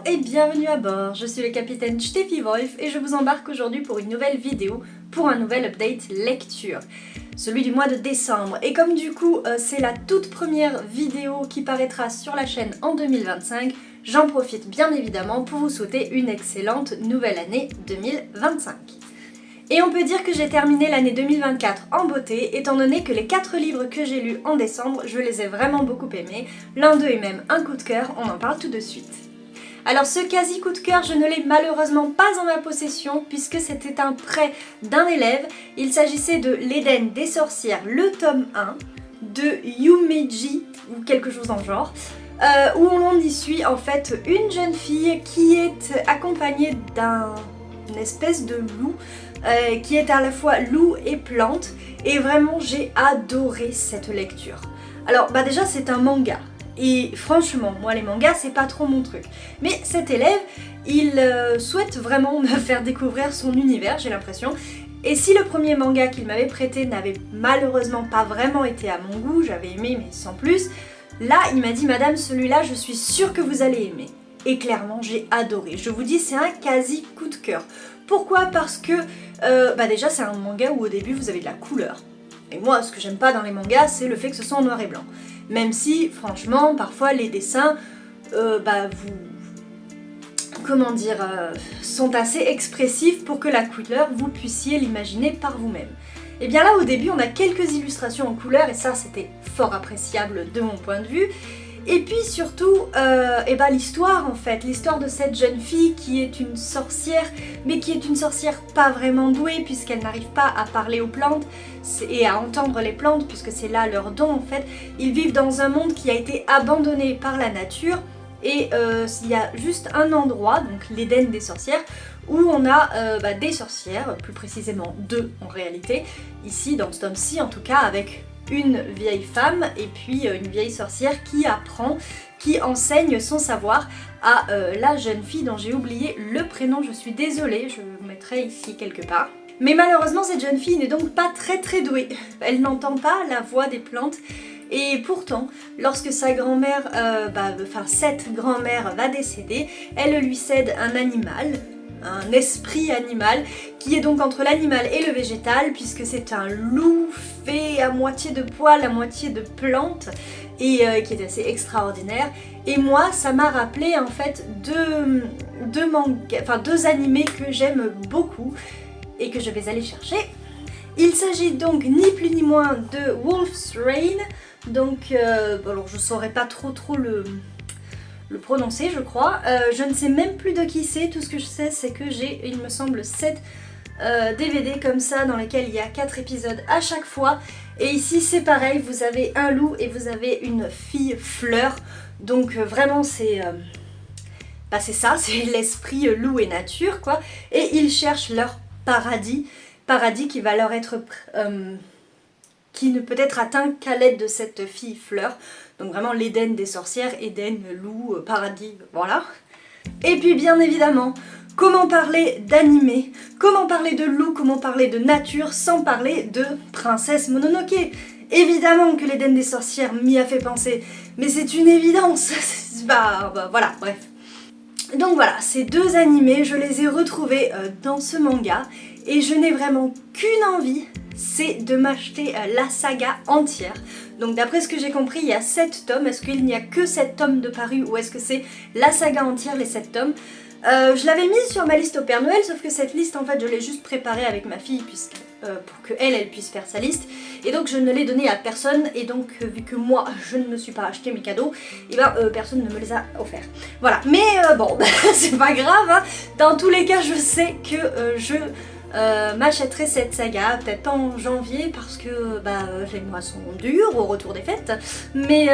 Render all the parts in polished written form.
et bienvenue à bord, je suis le capitaine Steffi Wolf et je vous embarque aujourd'hui pour une nouvelle vidéo, pour un nouvel update lecture, celui du mois de décembre. Et comme du coup c'est la toute première vidéo qui paraîtra sur la chaîne en 2025, j'en profite bien évidemment pour vous souhaiter une excellente nouvelle année 2025. Et on peut dire que j'ai terminé l'année 2024 en beauté, étant donné que les 4 livres que j'ai lus en décembre, je les ai vraiment beaucoup aimés. L'un d'eux est même un coup de cœur, on en parle tout de suite. Alors ce quasi coup de cœur, je ne l'ai malheureusement pas en ma possession, puisque c'était un prêt d'un élève. Il s'agissait de L'Éden des sorcières, le tome 1, de Yumeji, ou quelque chose en genre, où l'on y suit en fait une jeune fille qui est accompagnée d'une espèce de loup, qui est à la fois loup et plante, et vraiment j'ai adoré cette lecture. Alors déjà c'est un manga, et franchement moi les mangas c'est pas trop mon truc, mais cet élève il souhaite vraiment me faire découvrir son univers, j'ai l'impression. Et si le premier manga qu'il m'avait prêté n'avait malheureusement pas vraiment été à mon goût, j'avais aimé mais sans plus, là il m'a dit madame celui-là je suis sûre que vous allez aimer. Et clairement j'ai adoré, je vous dis c'est un quasi coup de cœur. Pourquoi? Parce que déjà c'est un manga où au début vous avez de la couleur. Et moi ce que j'aime pas dans les mangas c'est le fait que ce soit en noir et blanc. Même si franchement parfois les dessins sont assez expressifs pour que la couleur vous puissiez l'imaginer par vous-même. Et bien là au début on a quelques illustrations en couleur et ça c'était fort appréciable de mon point de vue. Et puis surtout, l'histoire en fait, l'histoire de cette jeune fille qui est une sorcière, mais qui est une sorcière pas vraiment douée puisqu'elle n'arrive pas à parler aux plantes et à entendre les plantes puisque c'est là leur don en fait. Ils vivent dans un monde qui a été abandonné par la nature et il y a juste un endroit, donc l'Éden des sorcières, où on a des sorcières, plus précisément 2 en réalité, ici dans ce tome-ci en tout cas avec une vieille femme et puis une vieille sorcière qui apprend, qui enseigne son savoir à la jeune fille dont j'ai oublié le prénom, je suis désolée, je vous mettrai ici quelque part. Mais malheureusement cette jeune fille n'est donc pas très douée, elle n'entend pas la voix des plantes et pourtant lorsque sa grand-mère, cette grand-mère va décéder, elle lui cède un animal, un esprit animal qui est donc entre l'animal et le végétal puisque c'est un loup fait à moitié de poils, à moitié de plantes et qui est assez extraordinaire. Et moi ça m'a rappelé en fait deux animés que j'aime beaucoup et que je vais aller chercher. Il s'agit donc ni plus ni moins de Wolf's Rain, donc alors je saurais pas trop le prononcer je crois, je ne sais même plus de qui c'est, tout ce que je sais c'est que j'ai il me semble 7 DVD comme ça dans lesquels il y a 4 épisodes à chaque fois et ici c'est pareil, vous avez un loup et vous avez une fille fleur, donc vraiment c'est c'est l'esprit loup et nature quoi, et ils cherchent leur paradis qui va leur être qui ne peut être atteint qu'à l'aide de cette fille fleur. Donc vraiment l'Éden des sorcières, Éden, loup, paradis, voilà. Et puis bien évidemment, comment parler d'animé, comment parler de loup, comment parler de nature sans parler de Princesse Mononoke. Évidemment que l'Éden des sorcières m'y a fait penser, mais c'est une évidence. Voilà, bref. Donc voilà, ces 2 animés, je les ai retrouvés dans ce manga et je n'ai vraiment qu'une envie, c'est de m'acheter la saga entière. Donc d'après ce que j'ai compris, il y a 7 tomes. Est-ce qu'il n'y a que 7 tomes de parus ou est-ce que c'est la saga entière, les 7 tomes? Je l'avais mise sur ma liste au Père Noël, sauf que cette liste en fait je l'ai juste préparée avec ma fille pour qu'elle puisse faire sa liste. Et donc je ne l'ai donnée à personne et donc vu que moi je ne me suis pas acheté mes cadeaux, et personne ne me les a offerts. Voilà, mais bon, c'est pas grave, hein. Dans tous les cas je sais que je m'achèterai cette saga, peut-être pas en janvier parce que les mois sont durs au retour des fêtes, mais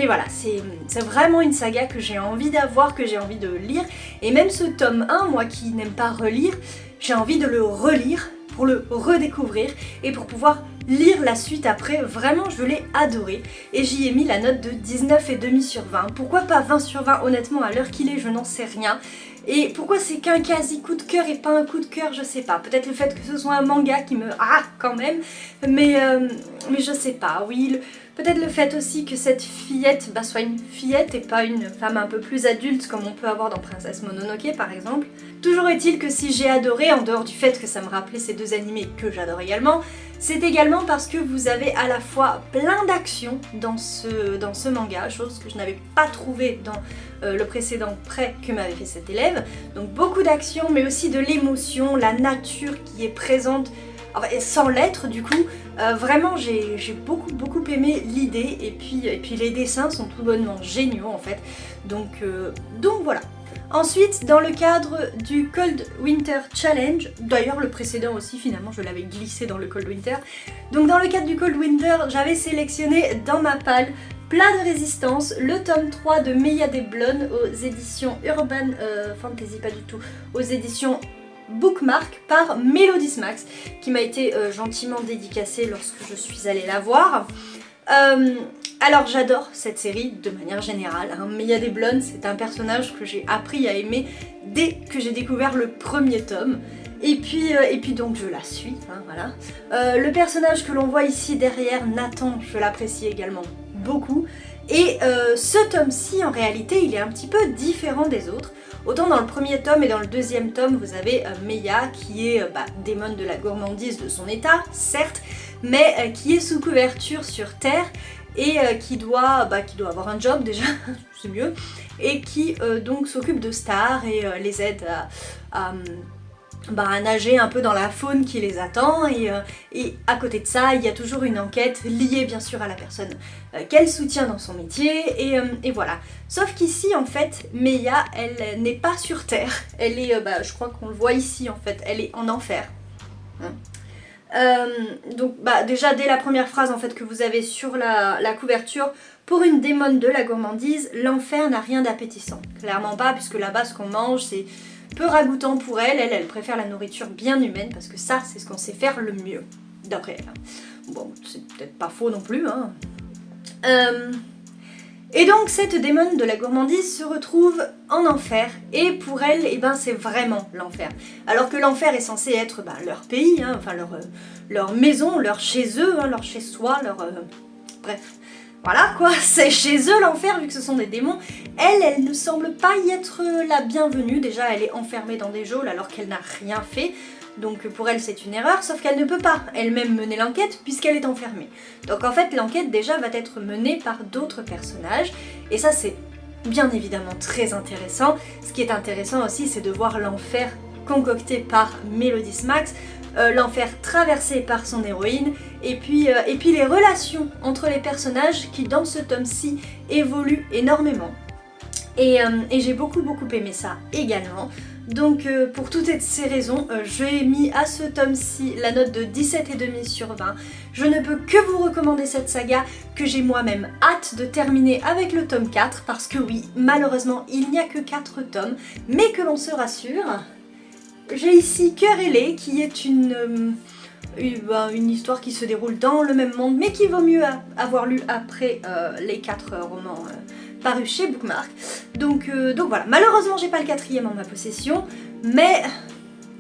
voilà, c'est vraiment une saga que j'ai envie d'avoir, que j'ai envie de lire, et même ce tome 1, moi qui n'aime pas relire, j'ai envie de le relire pour le redécouvrir et pour pouvoir lire la suite après. Vraiment je l'ai adoré et j'y ai mis la note de 19,5 sur 20. Pourquoi pas 20 sur 20 honnêtement à l'heure qu'il est, je n'en sais rien. Et pourquoi c'est qu'un quasi coup de cœur et pas un coup de cœur, je sais pas. Peut-être le fait que ce soit un manga qui me... Ah, quand même. Mais je sais pas, oui. Peut-être le fait aussi que cette fillette soit une fillette et pas une femme un peu plus adulte comme on peut avoir dans Princesse Mononoke par exemple. Toujours est-il que si j'ai adoré, en dehors du fait que ça me rappelait ces deux animés que j'adore également, c'est également parce que vous avez à la fois plein d'actions dans ce manga, chose que je n'avais pas trouvé dans le précédent prêt que m'avait fait cet élève. Donc beaucoup d'actions mais aussi de l'émotion, la nature qui est présente, enfin, sans l'être du coup. Vraiment j'ai beaucoup aimé l'idée et puis les dessins sont tout bonnement géniaux en fait. Donc voilà. Ensuite, dans le cadre du Cold Winter Challenge, d'ailleurs le précédent aussi finalement je l'avais glissé dans le Cold Winter, donc dans le cadre du Cold Winter j'avais sélectionné dans ma palle Plat de résistance, le tome 3 de Meia des Blondes aux éditions Urban Fantasy, pas du tout, aux éditions Bookmark par Melodysmax qui m'a été gentiment dédicacée lorsque je suis allée la voir. Alors j'adore cette série de manière générale, hein. Meia des Blondes c'est un personnage que j'ai appris à aimer dès que j'ai découvert le premier tome. Et puis donc je la suis, hein, voilà. Le personnage que l'on voit ici derrière, Nathan, je l'apprécie également beaucoup. Et ce tome-ci en réalité il est un petit peu différent des autres. Autant dans le premier tome et dans le deuxième tome vous avez Meia qui est démon de la gourmandise de son état, certes, mais qui est sous couverture sur Terre et qui doit avoir un job déjà, c'est mieux, et qui donc s'occupe de stars et les aide à nager un peu dans la faune qui les attend et à côté de ça il y a toujours une enquête liée bien sûr à la personne qu'elle soutient dans son métier et voilà. Sauf qu'ici en fait Meia elle n'est pas sur Terre, elle est, je crois qu'on le voit ici en fait, elle est en enfer. Donc déjà dès la première phrase en fait que vous avez sur la couverture, pour une démone de la gourmandise, l'enfer n'a rien d'appétissant. Clairement pas, puisque là-bas ce qu'on mange c'est peu ragoûtant pour elle. Elle préfère la nourriture bien humaine parce que ça c'est ce qu'on sait faire le mieux, d'après elle. Bon, c'est peut-être pas faux non plus, hein. Et donc cette démone de la gourmandise se retrouve en enfer et pour elle, c'est vraiment l'enfer. Alors que l'enfer est censé être leur pays, hein, enfin leur maison, leur chez eux, hein, leur chez soi, bref. Voilà quoi, c'est chez eux l'enfer vu que ce sont des démons. Elle ne semble pas y être la bienvenue. Déjà elle est enfermée dans des geôles alors qu'elle n'a rien fait. Donc pour elle c'est une erreur, sauf qu'elle ne peut pas elle-même mener l'enquête puisqu'elle est enfermée. Donc en fait l'enquête déjà va être menée par d'autres personnages. Et ça c'est bien évidemment très intéressant. Ce qui est intéressant aussi c'est de voir l'enfer concocté par Melodysmax. L'enfer traversé par son héroïne, et puis les relations entre les personnages qui dans ce tome-ci évoluent énormément. Et j'ai beaucoup aimé ça également. Donc pour toutes ces raisons, j'ai mis à ce tome-ci la note de 17,5 sur 20. Je ne peux que vous recommander cette saga que j'ai moi-même hâte de terminer avec le tome 4, parce que oui, malheureusement il n'y a que 4 tomes, mais que l'on se rassure. J'ai ici Cœur ailé qui est une histoire qui se déroule dans le même monde mais qui vaut mieux avoir lu après les 4 romans parus chez Bookmark. Donc voilà, malheureusement j'ai pas le 4e en ma possession, mais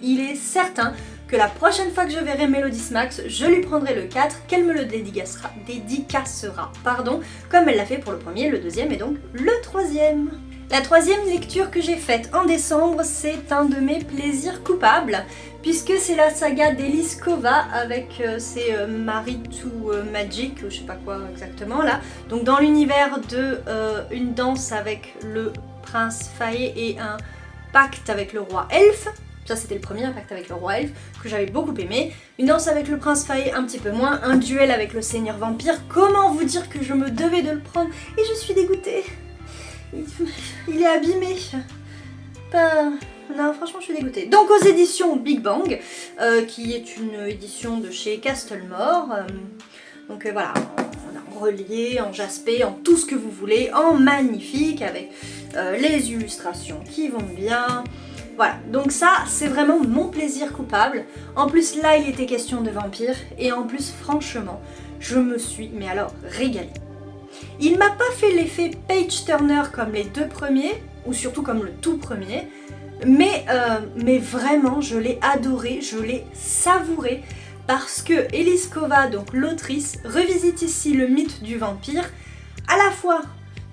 il est certain que la prochaine fois que je verrai Melodysmax, je lui prendrai le 4, qu'elle me le dédicacera, comme elle l'a fait pour le premier, le deuxième et donc le 3e. La 3e lecture que j'ai faite en décembre, c'est un de mes plaisirs coupables, puisque c'est la saga d'Elise Kova avec ses Married to Magic, je sais pas quoi exactement là, donc dans l'univers de une danse avec le prince Faé et un pacte avec le roi elfe. Ça c'était le premier, un pacte avec le roi elfe, que j'avais beaucoup aimé. Une danse avec le prince Faé un petit peu moins, un duel avec le seigneur vampire. Comment vous dire que je me devais de le prendre et je suis dégoûtée. Il est abîmé. Non, franchement, je suis dégoûtée. Donc, aux éditions Big Bang, qui est une édition de chez Castlemore. Donc, voilà, en relié, en jaspé, en tout ce que vous voulez, en magnifique, avec les illustrations qui vont bien. Voilà, donc ça, c'est vraiment mon plaisir coupable. En plus, là, il était question de vampires. Et en plus, franchement, je me suis, mais alors, régalée. Il m'a pas fait l'effet page-turner comme les deux premiers, ou surtout comme le tout premier, mais vraiment je l'ai adoré, je l'ai savouré, parce que Eliskova, donc l'autrice, revisite ici le mythe du vampire, à la fois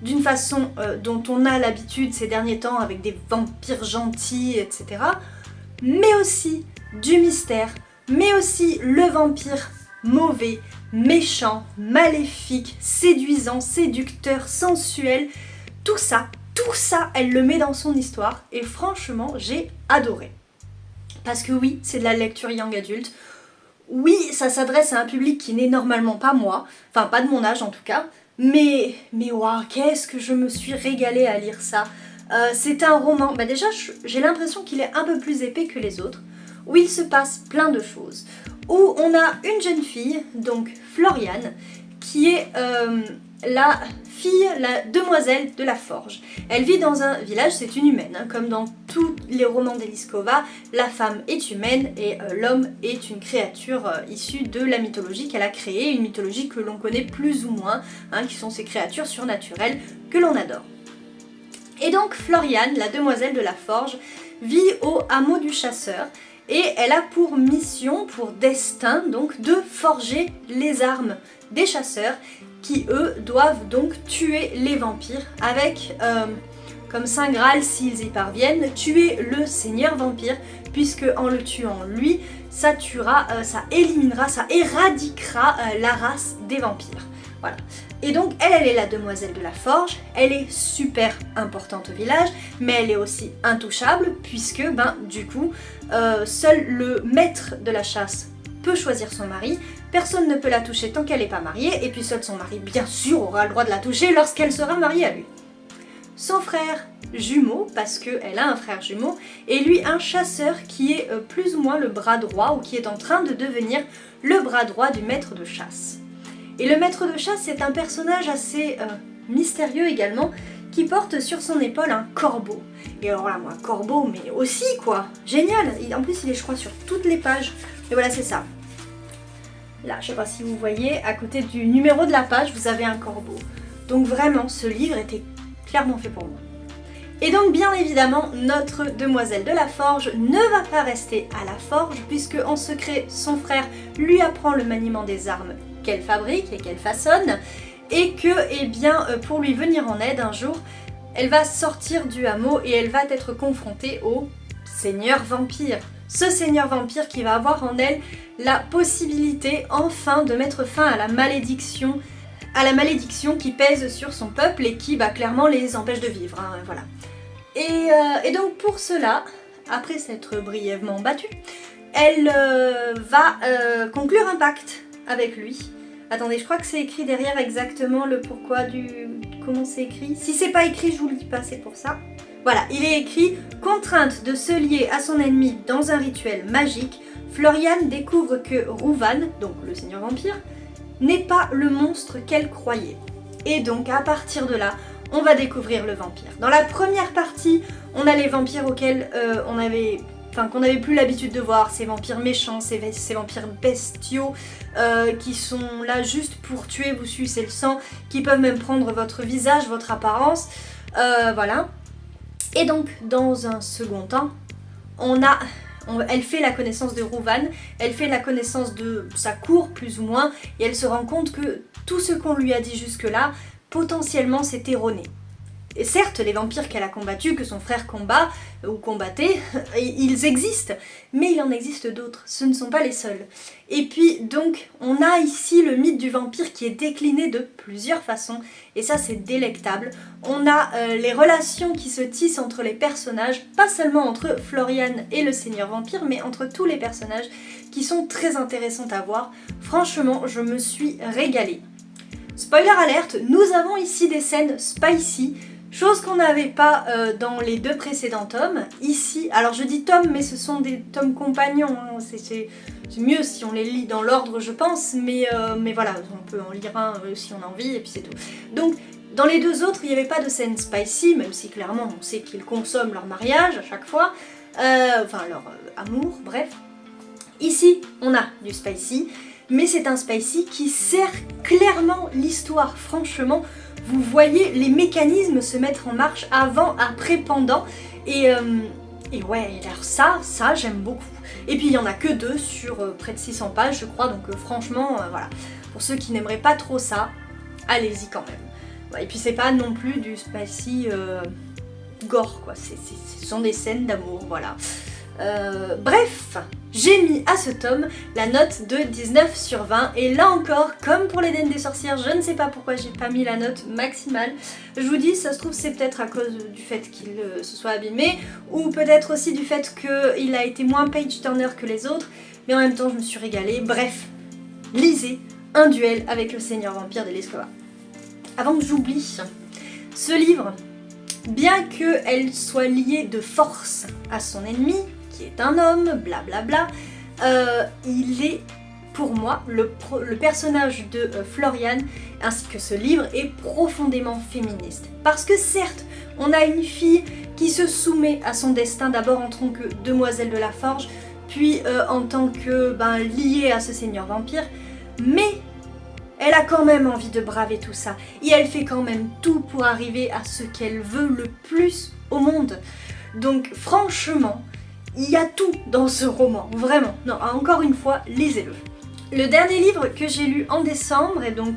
d'une façon dont on a l'habitude ces derniers temps avec des vampires gentils, etc., mais aussi du mystère, mais aussi le vampire mauvais, méchant, maléfique, séduisant, séducteur, sensuel, tout ça, elle le met dans son histoire et franchement, j'ai adoré. Parce que oui, c'est de la lecture young adulte. Oui, ça s'adresse à un public qui n'est normalement pas moi, enfin pas de mon âge en tout cas, mais waouh, qu'est-ce que je me suis régalée à lire ça. C'est un roman, déjà j'ai l'impression qu'il est un peu plus épais que les autres, où il se passe plein de choses, où on a une jeune fille, donc Floriane, qui est la fille, la demoiselle de la Forge. Elle vit dans un village, c'est une humaine, hein, comme dans tous les romans d'Eliskova, la femme est humaine et l'homme est une créature issue de la mythologie qu'elle a créée, une mythologie que l'on connaît plus ou moins, hein, qui sont ces créatures surnaturelles que l'on adore. Et donc Floriane, la demoiselle de la Forge, vit au hameau du chasseur, et elle a pour mission, pour destin, donc, de forger les armes des chasseurs qui, eux, doivent donc tuer les vampires avec, comme Saint Graal, s'ils y parviennent, tuer le seigneur vampire, puisque en le tuant lui, ça tuera, ça éliminera, ça éradiquera la race des vampires. Voilà. Et donc elle est la demoiselle de la Forge, elle est super importante au village, mais elle est aussi intouchable, puisque, du coup, seul le maître de la chasse peut choisir son mari, personne ne peut la toucher tant qu'elle n'est pas mariée, et puis seul son mari, bien sûr, aura le droit de la toucher lorsqu'elle sera mariée à lui. Son frère jumeau, parce qu'elle a un frère jumeau, est lui un chasseur qui est plus ou moins le bras droit, ou qui est en train de devenir le bras droit du maître de chasse. Et le maître de chasse est un personnage assez mystérieux également, qui porte sur son épaule un corbeau. Et alors là, moi, corbeau, mais aussi quoi, génial. En plus, il est, je crois, sur toutes les pages. Et voilà, c'est ça. Là, je sais pas si vous voyez, à côté du numéro de la page, vous avez un corbeau. Donc vraiment, ce livre était clairement fait pour moi. Et donc, bien évidemment, notre demoiselle de la Forge ne va pas rester à la Forge, puisque en secret, son frère lui apprend le maniement des armes qu'elle fabrique et qu'elle façonne, et que, eh bien, pour lui venir en aide un jour, elle va sortir du hameau et elle va être confrontée au seigneur vampire. Ce seigneur vampire qui va avoir en elle la possibilité enfin de mettre fin à la malédiction qui pèse sur son peuple et qui clairement les empêche de vivre, hein, voilà. Et donc pour cela, après s'être brièvement battue, elle va conclure un pacte avec lui. Attendez, je crois que c'est écrit derrière exactement le pourquoi du... Comment c'est écrit? Si c'est pas écrit, je vous le dis pas, c'est pour ça. Voilà, il est écrit « Contrainte de se lier à son ennemi dans un rituel magique, Floriane découvre que Rouvan, donc le seigneur vampire, n'est pas le monstre qu'elle croyait. » Et donc, à partir de là, on va découvrir le vampire. Dans la première partie, on a les vampires auxquels qu'on n'avait plus l'habitude de voir, ces vampires méchants, ces vampires bestiaux, qui sont là juste pour tuer, vous sucer le sang, qui peuvent même prendre votre visage, votre apparence, voilà. Et donc, dans un second temps, elle fait la connaissance de Rouvan, elle fait la connaissance de sa cour, plus ou moins, et elle se rend compte que tout ce qu'on lui a dit jusque-là, potentiellement, c'est erroné. Et certes, les vampires qu'elle a combattus, que son frère combat ou combattait, ils existent, mais il en existe d'autres, ce ne sont pas les seuls. Et puis donc, on a ici le mythe du vampire qui est décliné de plusieurs façons, et ça c'est délectable. On a les relations qui se tissent entre les personnages, pas seulement entre Floriane et le seigneur vampire, mais entre tous les personnages qui sont très intéressants à voir. Franchement, je me suis régalée. Spoiler alerte, nous avons ici des scènes spicy, chose qu'on n'avait pas dans les deux précédents tomes. Ici, alors je dis tomes, mais ce sont des tomes compagnons, hein. C'est mieux si on les lit dans l'ordre, je pense, mais voilà, on peut en lire un si on a envie, et puis c'est tout. Donc, dans les deux autres, il n'y avait pas de scène spicy, même si clairement on sait qu'ils consomment leur mariage à chaque fois, leur amour, bref. Ici, on a du spicy, mais c'est un spicy qui sert clairement l'histoire, franchement. vous voyez les mécanismes se mettre en marche avant, après, pendant, et ouais, alors ça j'aime beaucoup. Et puis il y en a que 2 sur près de 600 pages je crois, donc franchement, voilà. Pour ceux qui n'aimeraient pas trop ça, allez-y quand même. Ouais, et puis c'est pas non plus du spicy gore quoi, ce sont des scènes d'amour, voilà. Bref, j'ai mis à ce tome la note de 19 sur 20 et là encore, comme pour l'Éden des sorcières, je ne sais pas pourquoi j'ai pas mis la note maximale. Je vous dis, ça se trouve c'est peut-être à cause du fait qu'il se soit abîmé ou peut-être aussi du fait qu'il a été moins page-turner que les autres, mais en même temps je me suis régalée. Bref, lisez Un duel avec le Seigneur Vampire d'Elescova. Avant que j'oublie, ce livre, bien qu'elle soit liée de force à son ennemi, qui est un homme, blablabla, il est, pour moi, le personnage de Florian, ainsi que ce livre, est profondément féministe. Parce que certes, on a une fille qui se soumet à son destin, d'abord en tant que demoiselle de la forge, puis en tant que liée à ce seigneur vampire, mais elle a quand même envie de braver tout ça, et elle fait quand même tout pour arriver à ce qu'elle veut le plus au monde. Donc franchement, il y a tout dans ce roman, vraiment. Non, encore une fois, lisez-le. Le dernier livre que j'ai lu en décembre, et donc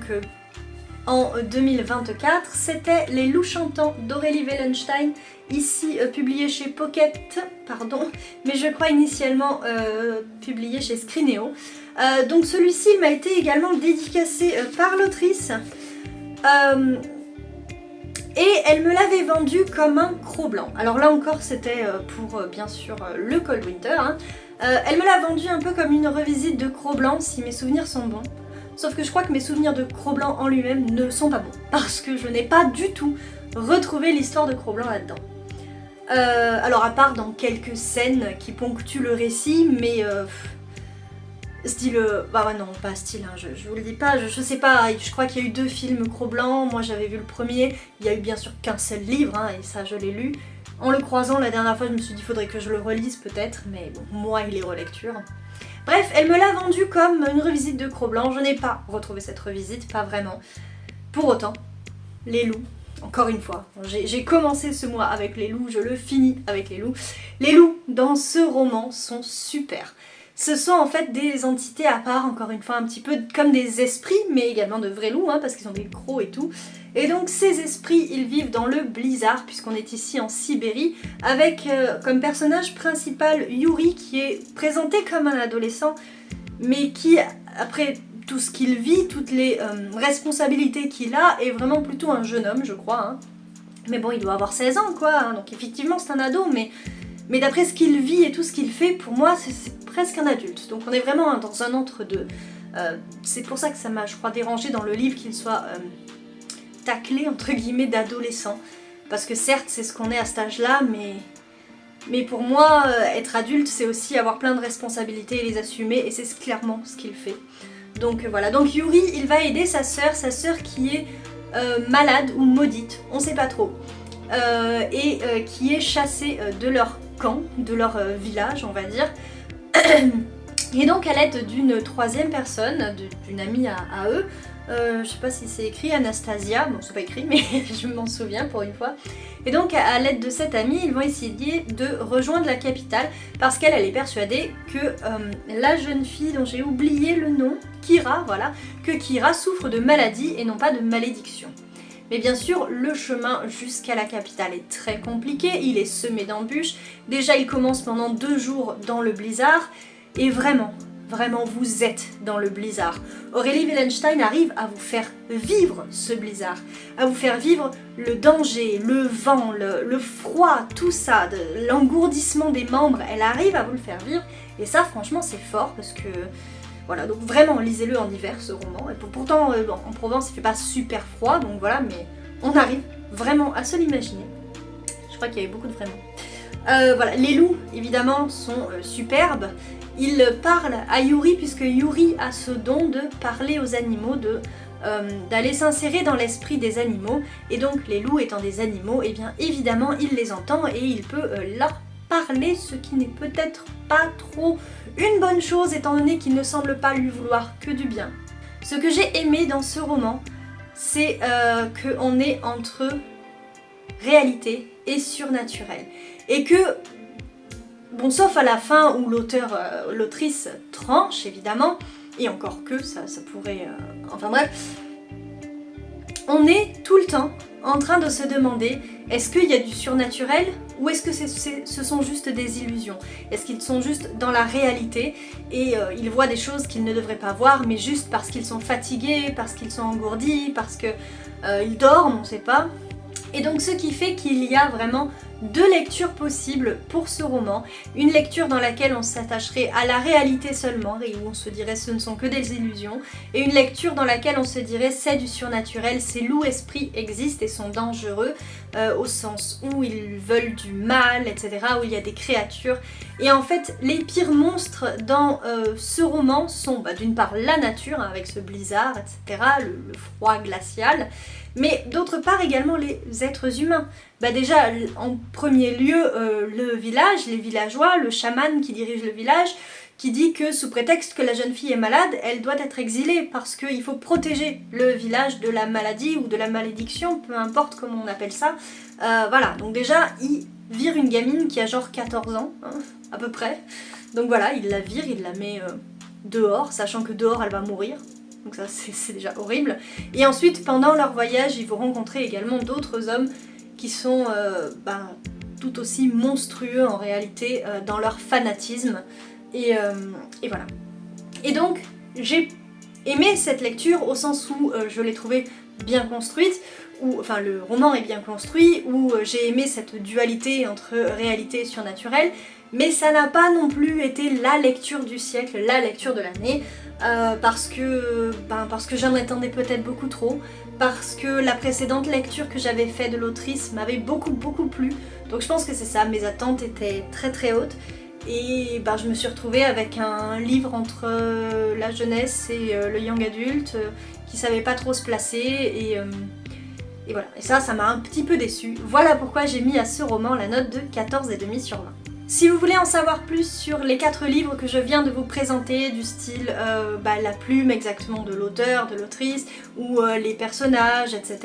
en 2024, c'était Les Loups Chantants d'Aurélie Wellenstein, ici publié chez Pocket, pardon, mais je crois initialement publié chez Scrinéo. Donc celui-ci m'a été également dédicacé par l'autrice. Et elle me l'avait vendu comme un Cro-Blanc. Alors là encore c'était pour bien sûr le Cold Winter. Hein. Elle me l'a vendu un peu comme une revisite de Cro-Blanc si mes souvenirs sont bons. Sauf que je crois que mes souvenirs de Cro-Blanc en lui-même ne sont pas bons. Parce que je n'ai pas du tout retrouvé l'histoire de Cro-Blanc là-dedans. Alors à part dans quelques scènes qui ponctuent le récit, mais style... bah ouais non, pas style, hein, je vous le dis pas, je sais pas, je crois qu'il y a eu 2 films Cro-Blanc, moi j'avais vu le premier, il y a eu bien sûr qu'un seul livre, hein, et ça je l'ai lu. En le croisant la dernière fois je me suis dit faudrait que je le relise peut-être, mais bon, moi il est relecture. Bref, elle me l'a vendu comme une revisite de Cro-Blanc, je n'ai pas retrouvé cette revisite, pas vraiment. Pour autant, Les Loups, encore une fois, j'ai commencé ce mois avec Les Loups, je le finis avec Les Loups. Les loups dans ce roman sont super. Ce sont en fait des entités à part, encore une fois un petit peu comme des esprits, mais également de vrais loups, hein, parce qu'ils ont des crocs et tout. Et donc ces esprits, ils vivent dans le blizzard, puisqu'on est ici en Sibérie, avec comme personnage principal Yuri, qui est présenté comme un adolescent, mais qui, après tout ce qu'il vit, toutes les responsabilités qu'il a, est vraiment plutôt un jeune homme, je crois. Hein. Mais bon, il doit avoir 16 ans, quoi, hein, donc effectivement c'est un ado, mais d'après ce qu'il vit et tout ce qu'il fait, pour moi, c'est presque un adulte. Donc on est vraiment dans un entre-deux. C'est pour ça que ça m'a, je crois, dérangé dans le livre qu'il soit taclé, entre guillemets, d'adolescent. Parce que certes, c'est ce qu'on est à cet âge-là, mais pour moi, être adulte, c'est aussi avoir plein de responsabilités et les assumer, et c'est clairement ce qu'il fait. Donc voilà, donc Yuri, il va aider sa sœur qui est malade ou maudite, on sait pas trop. Et qui est chassée de leur camp, de leur village on va dire, et donc à l'aide d'une 3e personne, d'une amie à eux, je sais pas si c'est écrit, Anastasia, bon c'est pas écrit mais je m'en souviens pour une fois, et donc à l'aide de cette amie ils vont essayer de rejoindre la capitale parce qu'elle est persuadée que la jeune fille dont j'ai oublié le nom, Kira, voilà, que Kira souffre de maladie et non pas de malédiction. Mais bien sûr, le chemin jusqu'à la capitale est très compliqué, il est semé d'embûches. Déjà, il commence pendant 2 jours dans le blizzard, et vraiment, vous êtes dans le blizzard. Aurélie Wellenstein arrive à vous faire vivre ce blizzard, à vous faire vivre le danger, le vent, le froid, tout ça, l'engourdissement des membres, elle arrive à vous le faire vivre, et ça, franchement, c'est fort, parce que... Voilà, donc vraiment, lisez-le en hiver, ce roman. Et pourtant, en Provence, il fait pas super froid, donc voilà, mais on arrive vraiment à se l'imaginer. Je crois qu'il y avait beaucoup de vraiment. Voilà, les loups, évidemment, sont superbes. Ils parlent à Yuri, puisque Yuri a ce don de parler aux animaux, d'aller s'insérer dans l'esprit des animaux. Et donc, les loups étant des animaux, et bien évidemment, il les entend et il peut leur parler, ce qui n'est peut-être pas trop une bonne chose étant donné qu'il ne semble pas lui vouloir que du bien. Ce que j'ai aimé dans ce roman, c'est qu'on est entre réalité et surnaturel. Et que, bon, sauf à la fin où l'auteur, l'autrice tranche évidemment, et encore que ça pourrait... enfin bref, on est tout le temps en train de se demander, est-ce qu'il y a du surnaturel ou est-ce que ce sont juste des illusions? Est-ce qu'ils sont juste dans la réalité et ils voient des choses qu'ils ne devraient pas voir, mais juste parce qu'ils sont fatigués, parce qu'ils sont engourdis, parce qu'ils dorment, on sait pas. Et donc ce qui fait qu'il y a vraiment deux lectures possibles pour ce roman. Une lecture dans laquelle on s'attacherait à la réalité seulement et où on se dirait ce ne sont que des illusions. Et une lecture dans laquelle on se dirait c'est du surnaturel, ces loups-esprits existent et sont dangereux au sens où ils veulent du mal, etc. Où il y a des créatures. Et en fait les pires monstres dans ce roman sont d'une part la nature avec ce blizzard, etc. Le froid glacial. Mais d'autre part également les êtres humains. Déjà en premier lieu le village, les villageois, le chaman qui dirige le village, qui dit que sous prétexte que la jeune fille est malade, elle doit être exilée parce qu'il faut protéger le village de la maladie ou de la malédiction, peu importe comment on appelle ça. Voilà, donc déjà il vire une gamine qui a genre 14 ans, hein, à peu près. Donc voilà, il la vire, il la met dehors, sachant que dehors elle va mourir. Donc ça c'est déjà horrible. Et ensuite pendant leur voyage ils vont rencontrer également d'autres hommes qui sont tout aussi monstrueux en réalité dans leur fanatisme. Et voilà. Et donc j'ai aimé cette lecture au sens où je l'ai trouvée bien construite, où, enfin le roman est bien construit, où j'ai aimé cette dualité entre réalité et surnaturel, mais ça n'a pas non plus été la lecture du siècle, la lecture de l'année, parce que j'en attendais peut-être beaucoup trop, parce que la précédente lecture que j'avais faite de l'autrice m'avait beaucoup plu, donc je pense que c'est ça, mes attentes étaient très hautes, et je me suis retrouvée avec un livre entre la jeunesse et le young adulte qui savait pas trop se placer, et voilà, et ça m'a un petit peu déçue. Voilà pourquoi j'ai mis à ce roman la note de 14,5 sur 20. Si vous voulez en savoir plus sur les 4 livres que je viens de vous présenter, du style la plume exactement de l'auteur, de l'autrice, ou les personnages, etc.,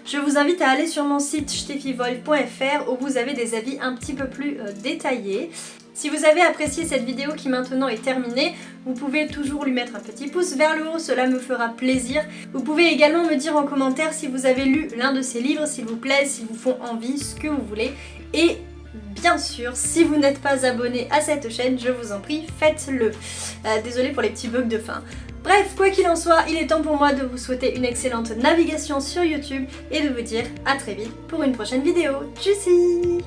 je vous invite à aller sur mon site steffiwolf.fr où vous avez des avis un petit peu plus détaillés. Si vous avez apprécié cette vidéo qui maintenant est terminée, vous pouvez toujours lui mettre un petit pouce vers le haut, cela me fera plaisir. Vous pouvez également me dire en commentaire si vous avez lu l'un de ces livres, s'il vous plaît, s'ils vous font envie, ce que vous voulez. Et bien sûr, si vous n'êtes pas abonné à cette chaîne, je vous en prie, faites-le. Désolée pour les petits bugs de fin. Bref, quoi qu'il en soit, il est temps pour moi de vous souhaiter une excellente navigation sur YouTube et de vous dire à très vite pour une prochaine vidéo. Tchussy!